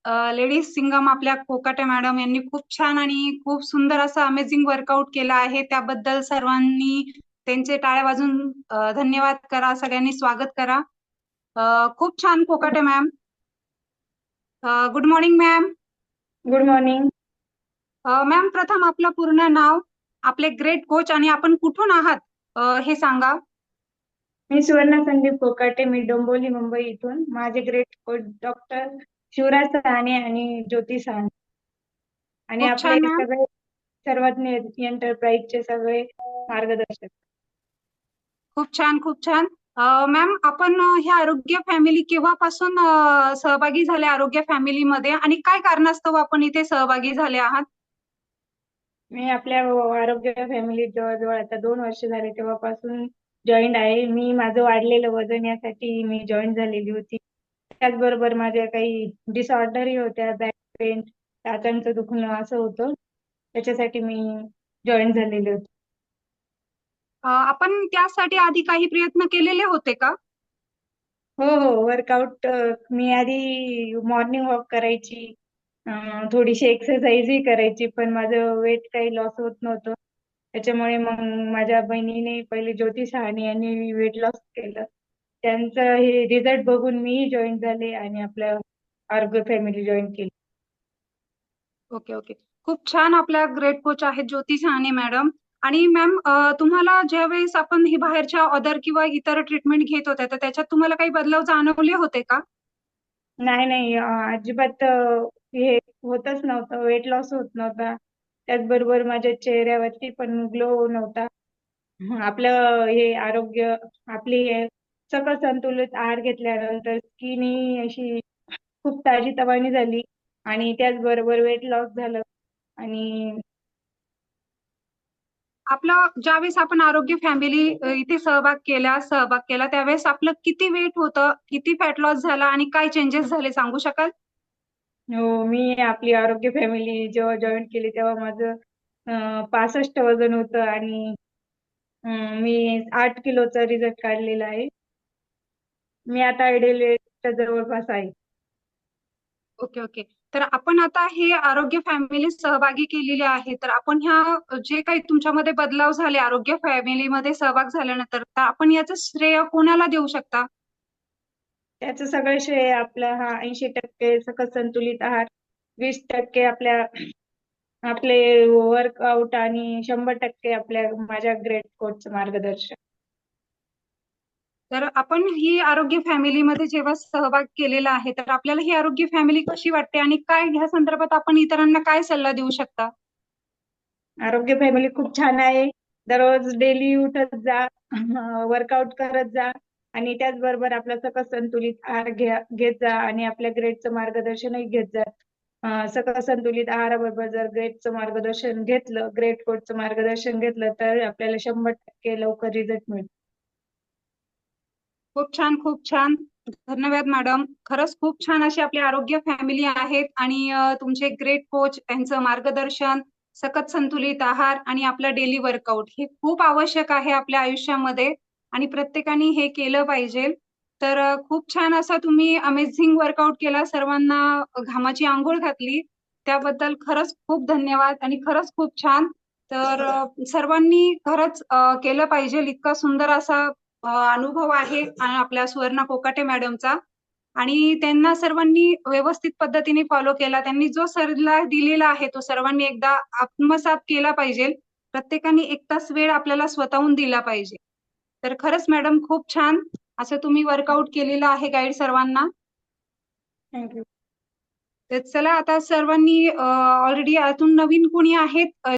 Ladies Singam आपल्या Kokate madam यांनी खूप छान आणि खूप सुंदर असं अमेझिंग वर्कआउट केलं आहे. त्याबद्दल सर्वांनी त्यांचे टाळ्या वाजून धन्यवाद करा. सगळ्यांनी स्वागत करा. खूप छान Kokate ma'am. Good morning ma'am. Good morning. Ma'am, प्रथम आपलं पूर्ण नाव, आपले ग्रेट कोच आणि आपण कुठून आहात हे सांगा. मी सुवर्णा संदीप कोकाटे. मी डोंबिवली मुंबई इथून. माझे ग्रेट कोच डॉक्टर शिवराज सहाने आणि ज्योती सहाने आणि खूप आपले छान मॅम. सगळे सर्वज्ञ एंटरप्राइजचे सगळे मार्गदर्शक. खूप छान, खूप छान. मॅम, आपण ह्या आरोग्य फॅमिली केव्हापासून सहभागी झाले आरोग्य फॅमिलीमध्ये आणि काय कारणास्तव आपण इथे सहभागी झाले आहात? मी आपल्या आरोग्य फॅमिलीत जवळजवळ आता 2 वर्ष झाले तेव्हापासून जॉईन आहे. मी माझं वाढलेलं वजन यासाठी मी जॉईन झालेली होती. त्याचबरोबर माझ्या काही डिसऑर्डरही होत्या, बॅक पेन, टाचांचं दुखणं असं होतं. त्याच्यासाठी मी जॉईन झालेली होती. आपण त्यासाठी आधी काही प्रयत्न केलेले होते का? हो हो, वर्कआउट मी आधी मॉर्निंग वॉक करायची, थोडीशी एक्सरसाइजही करायची, पण माझं वेट काही लॉस होत नव्हतं. त्याच्यामुळे मग माझ्या बहिणीने पहिले ज्योती सहाने यांनी वेट लॉस केलं. त्यांचं हे रिझल्ट बघून मीही जॉईन झाले आणि आपल्या आरोग्य फॅमिली जॉईन केली. Okay, okay. खूप छान. आपल्या ग्रेट कोच आहेत ज्योती साने मॅडम. आणि मॅम, तुम्हाला ज्यावेळेस आपण ही बाहेरच्या अदर किंवा इतर ट्रीटमेंट घेत होत्या, तर त्याच्यात तुम्हाला काही बदलाव जाणवले होते का? नाही नाही, अजिबात हे होतच नव्हतं, वेट लॉस होत नव्हता. त्याचबरोबर माझ्या चेहऱ्यावरती पण ग्लो नव्हता. आपलं हे आरोग्य, आपली हे सकस संतुलित आहार घेतल्यानंतर स्किन ही अशी खूप ताजीतवानी झाली आणि त्याचबरोबर वेट लॉस झालं. आणि आपलं ज्यावेळेस आपण आरोग्य फॅमिली इथे सहभाग केला त्यावेळेस आपलं किती वेट होतं, किती फॅट लॉस झाला आणि काय चेंजेस झाले सांगू शकाल? हो, मी आपली आरोग्य फॅमिली जेव्हा जॉईन केली तेव्हा माझं 65 वजन होतं आणि मी 8 किलोचा रिझल्ट काढलेला आहे. मी आता आयडियल वेटच्या जवळपास आहे. Okay, okay. तर आपण आता हे आरोग्य फॅमिली सहभागी केलेली आहे. तर आपण ह्या जे काही तुमच्यामध्ये बदलाव झाले आरोग्य फॅमिलीमध्ये सहभाग झाल्यानंतर, तर आपण याचं श्रेय कोणाला देऊ शकता? त्याचं सगळं श्रेय आपलं हा 80% सकस संतुलित आहार, 20% आपले वर्कआउट आणि 100% माझ्या ग्रेट कोचचं मार्गदर्शन. तर आपण ही आरोग्य फॅमिलीमध्ये जेव्हा सहभाग केलेला आहे, तर आपल्याला ही आरोग्य फॅमिली कशी वाटते आणि काय ह्या संदर्भात आपण इतरांना काय सल्ला देऊ शकता? आरोग्य फॅमिली खूप छान आहे. दररोज डेली उठत जा, वर्कआउट करत जा आणि त्याचबरोबर आपला सकस संतुलित आहार घेत जा आणि आपल्या ग्रेडचं मार्गदर्शनही घेत जा. सकस संतुलित आहाराबरोबर जर ग्रेडचं मार्गदर्शन घेतलं, ग्रेट कोचचं मार्गदर्शन घेतलं तर आपल्याला 100% लवकर रिझल्ट मिळतो. खूप छान, खूप छान. धन्यवाद मॅडम. खरंच खूप छान अशी आपली आरोग्य फॅमिली आहेत आणि तुमचे ग्रेट कोच यांचं मार्गदर्शन, सकत संतुलित आहार आणि आपलं डेली वर्कआउट हे खूप आवश्यक आहे आपल्या आयुष्यामध्ये आणि प्रत्येकाने हे केलं पाहिजे. तर खूप छान असा तुम्ही अमेझिंग वर्कआउट केला, सर्वांना घामाची अंघोळ घातली. त्याबद्दल खरंच खूप धन्यवाद आणि खरंच खूप छान. तर सर्वांनी खरंच केलं पाहिजे. इतका सुंदर असा अनुभव आहे आणि आपल्या सुवर्णा कोकाटे मॅडमचा आणि त्यांना सर्वांनी व्यवस्थित पद्धतीने फॉलो केला. त्यांनी जो सल्ला दिलेला आहे तो सर्वांनी एकदा आत्मसात केला पाहिजे. प्रत्येकाने 1 तास वेळ आपल्याला स्वतःहून दिला पाहिजे. तर खरंच मॅडम खूप छान असं तुम्ही वर्कआउट केलेलं आहे गाईड सर्वांना. थँक्यू. तर चला आता सर्वांनी ऑलरेडी यातून नवीन कोणी आहेत